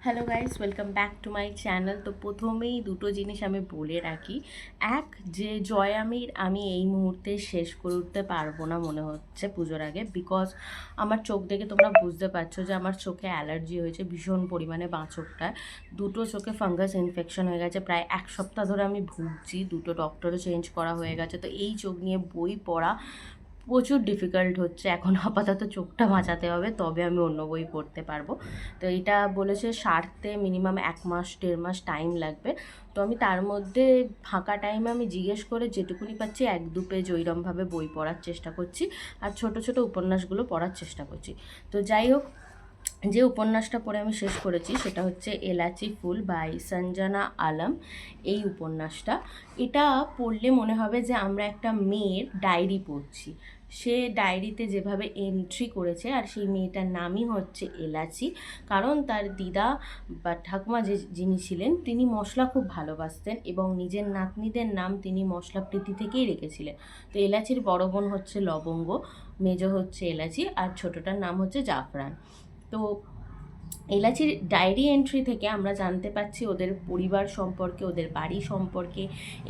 Hello guys, welcome back to my channel. তো প্রথমেই দুটো জিনিস আমি বলে রাখি। এক, যে আমি এই মুহূর্তে শেষ করে উঠতে পারবো না মনে হচ্ছে পুজোর আগে, বিকজ আমার চোখ দেখে তোমরা বুঝতে পারছো যে আমার চোখে অ্যালার্জি হয়েছে ভীষণ পরিমাণে। বাঁ চোখটায় দুটো চোখে ফাঙ্গাস ইনফেকশন হয়ে গেছে, প্রায় এক সপ্তাহ ধরে আমি ভুগছি, দুটো ডক্টরও চেঞ্জ করা হয়ে গেছে। তো এই চোখ নিয়ে বই পড়া প্রচুর ডিফিকাল্ট হচ্ছে এখন। আপাতত চোখটা বাঁচাতে হবে, তবে আমি অন্য বই পড়তে পারবো। তো এটা বলেছে সারতে মিনিমাম 1 মাস 1.5 মাস টাইম লাগবে। তো আমি তার মধ্যে ফাঁকা টাইমে আমি জিজ্ঞেস করে যেটুকুনি পাচ্ছি 1-2 পেজ ওইরমভাবে বই পড়ার চেষ্টা করছি, আর ছোট ছোট উপন্যাসগুলো পড়ার চেষ্টা করছি। তো যাই হোক, যে উপন্যাসটা পড়ে আমি শেষ করেছি সেটা হচ্ছে এলাচি ফুল বাই সঞ্জনা আলম। এই উপন্যাসটা, এটা পড়লে মনে হবে যে আমরা একটা মেয়ের ডায়েরি পড়ছি। সে ডায়েরিতে যেভাবে এন্ট্রি করেছে, আর সেই মেয়েটার নামই হচ্ছে এলাচি, কারণ তার দিদা বা ঠাকুমা যিনি ছিলেন তিনি মশলা খুব ভালোবাসতেন এবং নিজের নাতনিদের নাম তিনি মশলা প্রীতি থেকেই রেখেছিলেন। তো এলাচির বড় বোন হচ্ছে লবঙ্গ, মেজো হচ্ছে এলাচি, আর ছোটটার নাম হচ্ছে জাফরান। তো এলাচির ডায়েরি এন্ট্রি থেকে আমরা জানতে পারছি ওদের পরিবার সম্পর্কে, ওদের বাড়ি সম্পর্কে।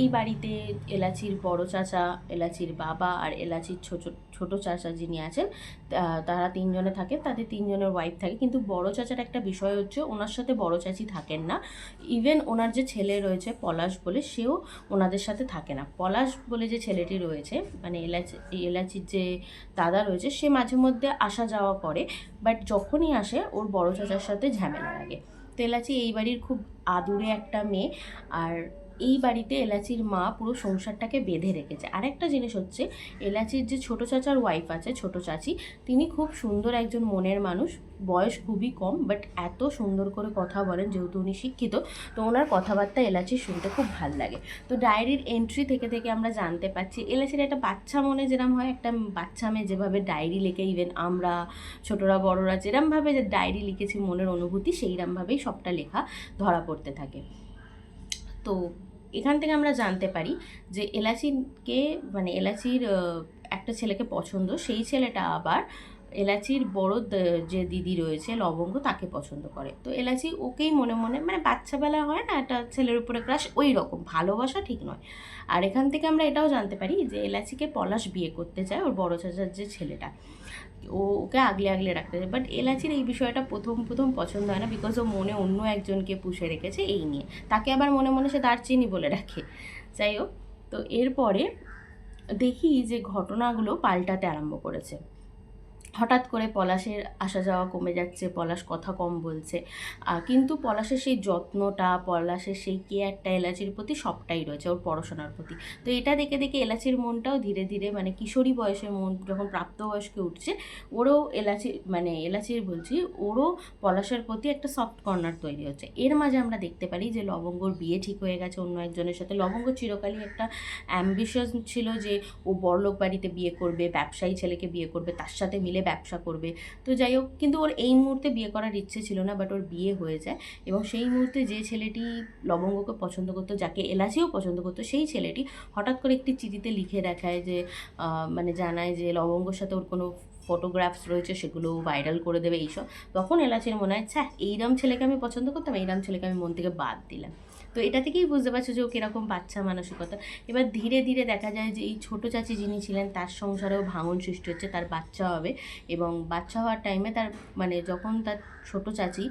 এই বাড়িতে এলাচির বড় চাচা, এলাচির বাবা, আর এলাচির ছোট চাচা যিনি আছেন, তারা তিনজনে থাকে, তাদের তিনজনের ওয়াইফ থাকে। কিন্তু বড় চাচার একটা বিষয় হচ্ছে ওনার সাথে বড় চাচি থাকেন না। ইভেন ওনার যে ছেলে রয়েছে পলাশ বলে, সেও ওনাদের সাথে থাকে না। পলাশ বলে যে ছেলেটি রয়েছে, মানে এলাচির যে দাদা রয়েছে, সে মাঝে মধ্যে আসা যাওয়া করে, বাট যখনই আসে ওর বড় চাচার সাথে ঝামেলা লাগে। তো এলাচি এই বাড়ির খুব আদুরে একটা মেয়ে, আর এই বাড়িতে এলাচির মা পুরো সংসারটাকে বেঁধে রেখেছে। আরেকটা জিনিস হচ্ছে, এলাচির যে ছোট চাচার ওয়াইফ আছে, ছোট চাচি, তিনি খুব সুন্দর একজন মনের মানুষ, বয়স খুবই কম, বাট এত সুন্দর করে কথা বলেন, যেহেতু উনি শিক্ষিত, তো ওনার কথাবার্তা এলাচির শুনতে খুব ভাল লাগে। তো ডায়েরির এন্ট্রি থেকে থেকে আমরা জানতে পারছি এলাচির একটা বাচ্চা মনে যেরকম হয়, একটা বাচ্চা মেয়ে যেভাবে ডায়েরি লেখে, ইভেন আমরা ছোটরা বড়রা যেরমভাবে যে ডায়েরি লিখেছি মনের অনুভূতি, সেইরমভাবেই সবটা লেখা ধরা পড়তে থাকে। তো এখান থেকে আমরা জানতে পারি যে এলাচিকে, মানে এলাচির একটা ছেলেকে পছন্দ, সেই ছেলেটা আবার এলাচির বড় যে দিদি রয়েছে লবঙ্গ, তাকে পছন্দ করে। তো এলাচি ওকেই মনে মনে, মানে বাচ্চাবেলা হয় না একটা ছেলের উপরে ক্রাশ, ওই রকম ভালোবাসা ঠিক নয়। আর এখান থেকে আমরা এটাও জানতে পারি যে এলাচিকে পলাশ বিয়ে করতে চায়, ওর বড় চাচার যে ছেলেটা, ওকে আগলে আগলে রাখতে চায়। বাট এলাচির এই বিষয়টা প্রথম প্রথম পছন্দ হয় না, বিকজ ও মনে অন্য একজনকে পুষে রেখেছে এই নিয়ে। তাকে আবার মনে মনে সে দারচিনি বলে রাখে। যাই হোক, তো এরপরে দেখি যে ঘটনাগুলো পাল্টাতে আরম্ভ করেছে। হঠাৎ করে পলাশের আসা যাওয়া কমে যাচ্ছে, পলাশ কথা কম বলছে, কিন্তু পলাশের সেই যত্নটা, পলাশের সেই কেয়ারটা এলাচির প্রতি সবটাই রয়েছে, ওর পড়াশোনার প্রতি। তো এটা দেখে দেখে এলাচির মনটাও ধীরে ধীরে, মানে কিশোরী বয়সের মন যখন প্রাপ্তবয়স্কে উঠছে, ওরও এলাচির বলছি, ওরও পলাশের প্রতি একটা সফট কর্নার তৈরি হচ্ছে। এর মাঝে আমরা দেখতে পারি যে লবঙ্গর বিয়ে ঠিক হয়ে গেছে অন্য একজনের সাথে। লবঙ্গ চিরকালই একটা অ্যাম্বিশন ছিল যে ও বড়লোক বাড়িতে বিয়ে করবে, ব্যবসায়ী ছেলেকে বিয়ে করবে, তার সাথে মিলে ব্যবসা করবে। তো যাই হোক, কিন্তু ওর এই মুহূর্তে বিয়ে করার ইচ্ছে ছিল না, বাট ওর বিয়ে হয়ে যায়। এবং সেই মুহূর্তে যে ছেলেটি লবঙ্গকে পছন্দ করতো, যাকে এলাচিও পছন্দ করতো, সেই ছেলেটি হঠাৎ করে একটি চিঠিতে লিখে দেখায় যে, মানে জানায় যে লবঙ্গর সাথে ওর কোনো ফটোগ্রাফস রয়েছে, সেগুলো ভাইরাল করে দেবে এইসব। তখন এলাচির মনে হয়, ছ্যাঃ, এইরম ছেলেকে আমি পছন্দ করতাম, এইরম ছেলেকে আমি মন থেকে বাদ দিলাম। তো এটা থেকেই বুঝতে পারছো যে ও কীরকম বাচ্চা মানসিকতা। এবার ধীরে ধীরে দেখা যায় যে এই ছোটো চাচি যিনি ছিলেন, তার সংসারেও ভাঙন সৃষ্টি হচ্ছে, তার বাচ্চা হবে। এবং বাচ্চা হওয়ার টাইমে তার, মানে যখন তার ছোটো চাচি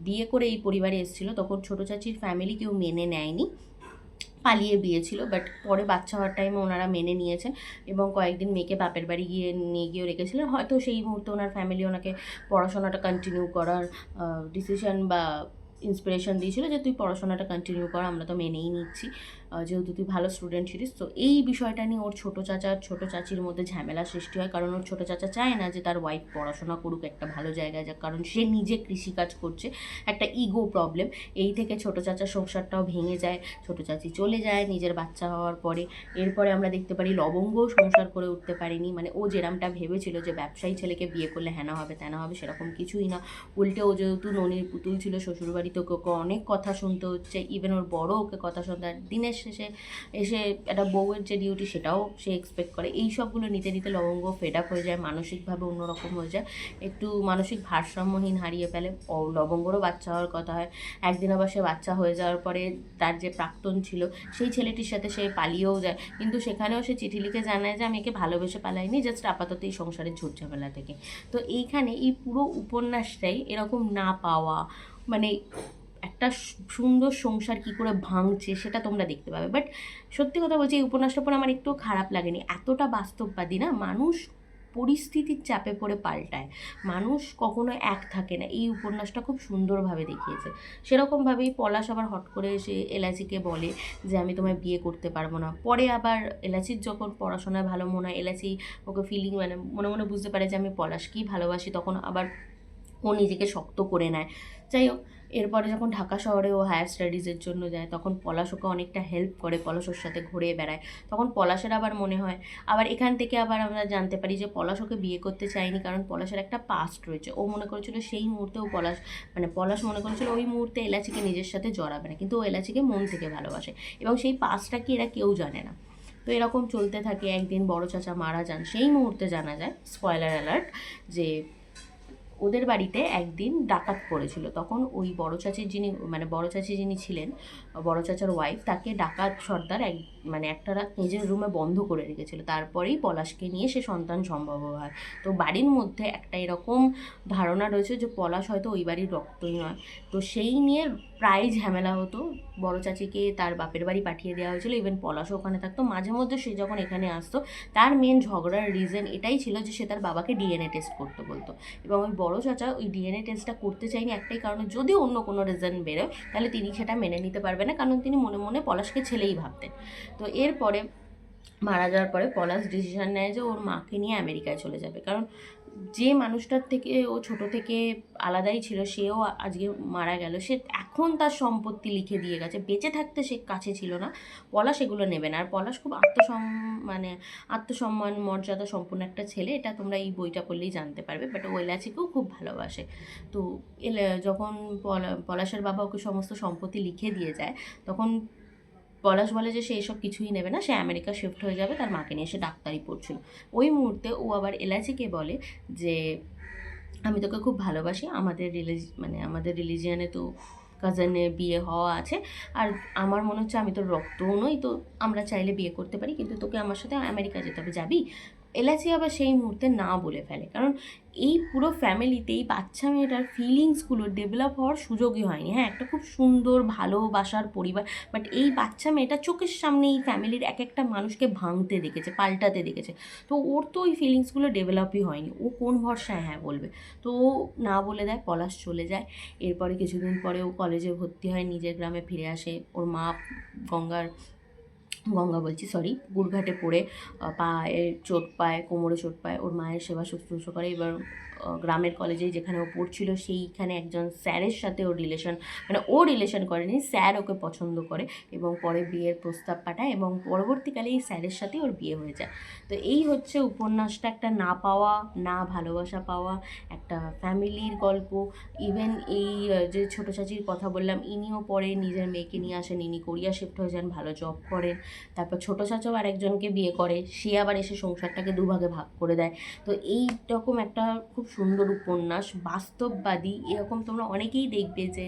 বিয়ে করে এই পরিবারে এসেছিলো, তখন ছোটো চাচির ফ্যামিলি কেউ মেনে নেয়নি, পালিয়ে বিয়ে ছিল। বাট পরে বাচ্চা হওয়ার টাইমে ওনারা মেনে নিয়েছেন এবং কয়েকদিন মেয়েকে বাপের বাড়ি নিয়ে গিয়েও রেখেছিলেন। হয়তো সেই মুহূর্তে ওনার ফ্যামিলি ওনাকে পড়াশোনাটা কন্টিনিউ করার ডিসিশন বা ইন্সপিরেশন দিয়েছিল যে তুই পড়াশোনাটা কন্টিনিউ কর, আমরা তো মেনেই নিচ্ছি, যেহেতু তুই ভালো স্টুডেন্ট ছিলিস। তো এই বিষয়টা নিয়ে ওর ছোটো চাচা আর ছোটো চাচির মধ্যে ঝামেলা সৃষ্টি হয়, কারণ ওর ছোটো চাচা চায় না যে তার ওয়াইফ পড়াশোনা করুক, একটা ভালো জায়গায় যাক, কারণ সে নিজে কৃষিকাজ করছে। একটা ইগো প্রবলেম, এই থেকে ছোটো চাচার সংসারটাও ভেঙে যায়, ছোটো চাচি চলে যায় নিজের বাচ্চা হওয়ার পরে। এরপরে আমরা দেখতে পারি লবঙ্গও সংসার করে উঠতে পারেনি, মানে ও যেরামটা ভেবেছিল যে ব্যবসায়ী ছেলেকে বিয়ে করলে হ্যানা হবে ত্যানা হবে, সেরকম কিছুই না। উল্টে ও যেহেতু ননির পুতুল ছিল শ্বশুরবাড়িতে, ওকে অনেক কথা শুনতে হচ্ছে, ইভেন ওর বড় ওকে কথা শুনতে হয়। দিনের শেষে এসে একটা বউয়ের যে ডিউটি সেটাও সে এক্সপেক্ট করে। এই সবগুলো নিতে নিতে লবঙ্গ ফেড আপ হয়ে যায়, মানসিকভাবে অন্যরকম হয়ে যায়, একটু মানসিক ভারসাম্যহীন হারিয়ে ফেলে। লবঙ্গরও বাচ্চা হওয়ার কথা হয়। একদিন আবার সে বাচ্চা হয়ে যাওয়ার পরে তার যে প্রাক্তন ছিল সেই ছেলেটির সাথে সে পালিয়েও যায়, কিন্তু সেখানেও সে চিঠি লিখে জানায় যে আমি একে ভালোবেসে পালাইনি, জাস্ট আপাতত এই সংসারের ঝুট ঝামেলা থেকে। তো এইখানে এই পুরো উপন্যাসটাই এরকম না পাওয়া, মানে একটা সুন্দর সংসার কি করে ভাঙছে সেটা তোমরা দেখতে পাবে। বাট সত্যি কথা বলছি, এই উপন্যাসটা পরে আমার একটু খারাপ লাগেনি, এতটা বাস্তববাদী না। মানুষ পরিস্থিতির চাপে পড়ে পাল্টায়, মানুষ কখনো এক থাকে না, এই উপন্যাসটা খুব সুন্দরভাবে দেখিয়েছে। সেরকমভাবেই পলাশ আবার হট করে এসে এলাচিকে বলে যে আমি তোমায় বিয়ে করতে পারবো না। পরে আবার এলাচির যখন পড়াশোনায় ভালো মনে হয়, এলাচি ওকে ফিলিং মানে মনে মনে বুঝতে পারে যে আমি পলাশকেই ভালোবাসি, তখন আবার ও নিজেকে শক্ত করে নেয়। যাই হোক, এরপরে যখন ঢাকা শহরে ও হায়ার স্টাডিজের জন্য যায়, তখন পলাশ ওকে অনেকটা হেল্প করে, পলাশ ওর সাথে ঘুরে বেড়ায়। তখন পলাশের আবার মনে হয়, আবার এখান থেকে আবার আমরা জানতে পারি যে পলাশ ওকে বিয়ে করতে চায়নি, কারণ পলাশের একটা পাস্ট রয়েছে। ও মনে করেছিল সেই মুহূর্তেও পলাশ মনে করেছিল ওই মুহূর্তে এলাচিকে নিজের সাথে জড়াবে না, কিন্তু ও এলাচিকে মন থেকে ভালোবাসে, এবং সেই পাস্টটা কি এরা কেউ জানে না। তো এরকম চলতে থাকে। একদিন বড় চাচা মারা যান, সেই মুহূর্তে জানা যায়, স্পয়লার অ্যালার্ট, যে ওদের বাড়িতে একদিন ডাকাত পড়েছিল। তখন ওই বড় চাচি যিনি ছিলেন, বড় চাচার ওয়াইফ, তাকে ডাকাত সর্দার একটা রাত নিজের রুমে বন্ধ করে রেখেছিল। তারপরেই পলাশকে নিয়ে সে সন্তান সম্ভব হয়। তো বাড়ির মধ্যে একটা এরকম ধারণা রয়েছে যে পলাশ হয়তো ওই বাড়ির রক্তই নয়। তো সেই নিয়ে প্রায় ঝামেলা হতো। বড় চাচিকে তার বাপের বাড়ি পাঠিয়ে দেওয়া হয়েছিল, ইভেন পলাশও ওখানে থাকতো। মাঝে মধ্যে সে যখন এখানে আসতো, তার মেন ঝগড়ার রিজন এটাই ছিল যে সে তার বাবাকে ডিএনএ টেস্ট করতে বলতো, এবং ওই বড় চাচা ওই ডিএনএ টেস্টটা করতে চাইনি একটাই কারণে, যদি অন্য কোনো রিজন বেরোয় তাহলে তিনি সেটা মেনে নিতে পারবে না, কারণ তিনি মনে মনে পলাশকে ছেলেই ভাবতেন। তো এরপরে মারা যাওয়ার পরে পলাশ ডিসিশন নেয় যে ওর মাকে নিয়ে আমেরিকায় চলে যাবে, কারণ যে মানুষটার থেকে ও ছোট থেকে আলাদাই ছিল সেও আজকে মারা গেল। সে এখন তার সম্পত্তি লিখে দিয়ে গেছে, বেঁচে থাকতে সে কাছে ছিল না। পলাশ এগুলো নেবে না। আর পলাশ খুব আত্মসম্মান মর্যাদা সম্পন্ন একটা ছেলে, এটা তোমরা এই বইটা পড়লেই জানতে পারবে। বাট ও এলাচিকেও খুব ভালোবাসে। তো যখন পলাশের বাবা ওকে সমস্ত সম্পত্তি লিখে দিয়ে যায়, তখন পলাশ বলে যে সে এসব কিছুই নেবে না, সে আমেরিকা শিফট হয়ে যাবে, তার মাকে নিয়ে সে ডাক্তারি পড়ছিল। ওই মুহূর্তে ও আবার এলাচিকে বলে যে আমি তোকে খুব ভালোবাসি, আমাদের রিলিজিয়ানে তো কাজানের বিয়ে হওয়া আছে, আর আমার মনে হচ্ছে আমি তোর রক্তও নই, তো আমরা চাইলে বিয়ে করতে পারি, কিন্তু তোকে আমার সাথে আমেরিকা যেতে হবে, যাবি? এলাচি আবার সেই মুহূর্তে না বলে ফেলে, কারণ এই পুরো ফ্যামিলিতে এই বাচ্চা মেয়েটার ফিলিংসগুলো ডেভেলপ হওয়ার সুযোগই হয়নি। হ্যাঁ, একটা খুব সুন্দর ভালোবাসার পরিবার, বাট এই বাচ্চা মেয়েটা চোখের সামনে এই ফ্যামিলির এক একটা মানুষকে ভাঙতে দেখেছে, পাল্টাতে দেখেছে। তো ওর তো ওই ফিলিংসগুলো ডেভেলপই হয়নি, ও কোন ভরসায় হ্যাঁ বলবে? তো ও না বলে দেয়, পলাশ চলে যায়। এরপরে কিছুদিন পরে ও কলেজে ভর্তি হয়, নিজের গ্রামে ফিরে আসে। ওর মা গুড়ঘাটে পড়ে পায়ে চোট পায়, কোমরে চোট পায়। ওর মায়ের সেবা শুশ্রূষা করে। এবার গ্রামের কলেজেই যেখানে ও পড়ছিল সেইখানে একজন স্যারের সাথে ওর রিলেশন, ও রিলেশন করেনি, স্যার ওকে পছন্দ করে এবং পরে বিয়ের প্রস্তাব পাঠায়, এবং পরবর্তীকালে এই স্যারের সাথেই ওর বিয়ে হয়ে যায়। তো এই হচ্ছে উপন্যাসটা, একটা না পাওয়া, না ভালোবাসা পাওয়া একটা ফ্যামিলির গল্প। ইভেন এই যে ছোটো চাচির কথা বললাম, ইনিও পরে নিজের মেয়েকে নিয়ে আসেন, ইনি কোরিয়া শিফট হয়ে যান, ভালো জব করেন। তারপর ছোটো চাচাও আরেকজনকে বিয়ে করে, সে আবার এসে সংসারটাকে দুভাগে ভাগ করে দেয়। তো এই রকম একটা খুব সুন্দর উপন্যাস, বাস্তববাদী। এরকম তোমরা অনেকেই দেখবে যে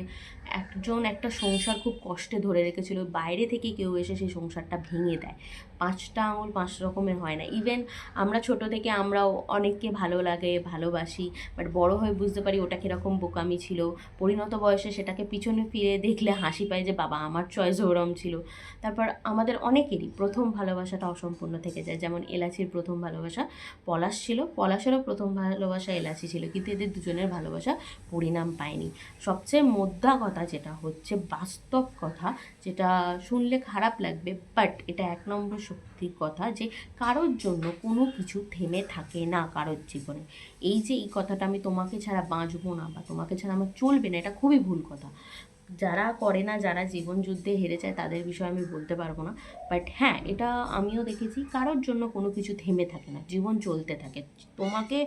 একজন একটা সংসার খুব কষ্টে ধরে রেখেছিল, বাইরে থেকে কেউ এসে সেই সংসারটা ভেঙে দেয়। 5টা আঙুল 5 রকমের হয় না। ইভেন আমরা ছোট থেকে আমরাও অনেককে ভালো লাগে, ভালোবাসি, বাট বড় হয়ে বুঝতে পারি ওটা কীরকম বোকামি ছিল। পরিণত বয়সে সেটাকে পিছনে ফিরে দেখলে হাসি পায় যে বাবা আমার চয়েস ওরম ছিল। তারপর আমাদের অনেকেরই প্রথম ভালোবাসাটা অসম্পূর্ণ থেকে যায়, যেমন এলাচির প্রথম ভালোবাসা পলাশ ছিল, পলাশেরও প্রথম ভালোবাসা এলাচি ছিল, কিন্তু এদের দুজনের ভালোবাসা পরিণাম পায়নি। সবচেয়ে মোদ্দা কথা যেটা হচ্ছে, বাস্তব কথা, যেটা শুনলে খারাপ লাগবে, বাট এটা 1 নম্বর সত্যির কথা, যে কারোর জন্য কোনো কিছু থেমে থাকে না কারোর জীবনে। এই কথাটা আমি তোমাকে ছাড়া বাঁচবো না বা তোমাকে ছাড়া আমার চলবে না, এটা খুবই ভুল কথা। যারা করে না, যারা জীবন যুদ্ধে হেরে যায় তাদের বিষয়ে আমি বলতে পারবো না। বাট হ্যাঁ, এটা আমিও দেখেছি, কারোর জন্য কোনো কিছু থেমে থাকে না, জীবন চলতে থাকে। তোমাকে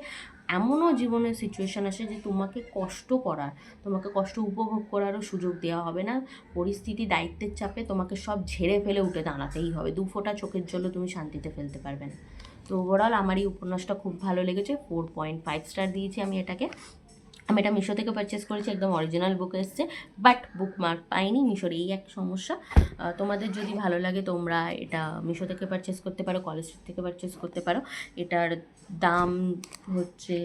এমনও জীবনের সিচুয়েশান আসে যে তোমাকে কষ্ট করার, তোমাকে কষ্ট উপভোগ করারও সুযোগ দেওয়া হবে না। পরিস্থিতি, দায়িত্বের চাপে তোমাকে সব ঝেড়ে ফেলে উঠে দাঁড়াতেই হবে, 2 ফোঁটা চোখের জলও তুমি শান্তিতে ফেলতে পারবে না। তো ওভারঅল আমার এই উপন্যাসটা খুব ভালো লেগেছে, 4.5 স্টার দিয়েছি আমি এটাকে। আমি এটা মিশো থেকে পারচেস করেছি, একদম অরিজিনাল বুক এসছে, বাট বুকমার্ক পাইনি। মিশোর এই এক সমস্যা। তোমাদের যদি ভালো লাগে তোমরা এটা মিশো থেকে পারচেস করতে পারো, কলেজ স্ট্রিট থেকে পারচেস করতে পারো। এটার দাম হচ্ছে,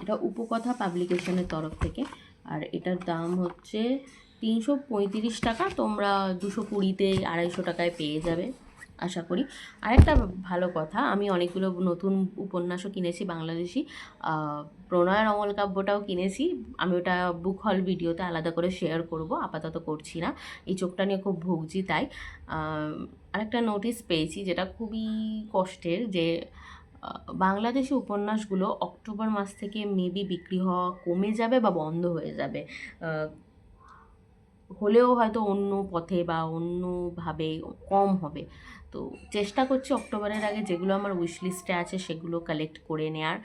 এটা উপকথা পাবলিকেশনের তরফ থেকে, আর এটার দাম হচ্ছে 335 টাকা। তোমরা 220-তে 250 টাকায় পেয়ে যাবে আশা করি। আরেকটা ভালো কথা, আমি অনেকগুলো নতুন উপন্যাসও কিনেছি বাংলাদেশি। প্রণয়ের অমল কাব্যটাও কিনেছি, আমি ওটা বুক হল ভিডিওতে আলাদা করে শেয়ার করব, আপাতত করছি না, এই চোখটা নিয়ে খুব ভুগছি তাই। আরেকটা নোটিশ পেয়েছি যেটা খুবই কষ্টের, যে বাংলাদেশি উপন্যাসগুলো অক্টোবর মাস থেকে মেবি বিক্রি হওয়া কমে যাবে বা বন্ধ হয়ে যাবে। হলেও হয়তো অন্য পথে বা অন্যভাবে কম হবে। তো চেষ্টা করছি অক্টোবরের আগে যেগুলো আমার উইশ লিস্টে আছে সেগুলো কালেক্ট করে নেওয়ার।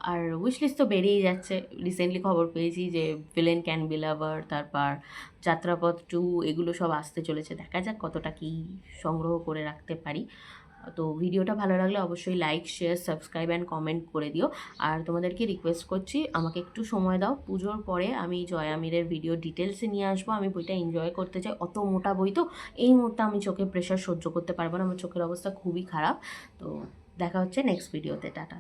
আর উইশ লিস্ট তো বেড়েই যাচ্ছে। রিসেন্টলি খবর পেয়েছি যে ভিলেন ক্যান বি লাভার, তারপর যাত্রাপথ 2, এগুলো সব আসতে চলেছে। দেখা যাক কতটা কী সংগ্রহ করে রাখতে পারি। তো ভিডিওটা ভালো লাগলে অবশ্যই like, share, subscribe and comment করে দিও। আর তোমাদেরকে রিকোয়েস্ট করছি, আমাকে একটু সময় দাও, পুজোর পরে আমি জয় আমিরের ভিডিও ডিটেলসে নিয়ে আসবো। আমি বইটা এনজয় করতে চাই, অত মোটা বই তো এই মুহূর্তে আমি চোখে প্রেশার সহ্য করতে পারবো না, আমার চোখের অবস্থা খুবই খারাপ। তো দেখা হচ্ছে নেক্সট ভিডিওতে, টাটা।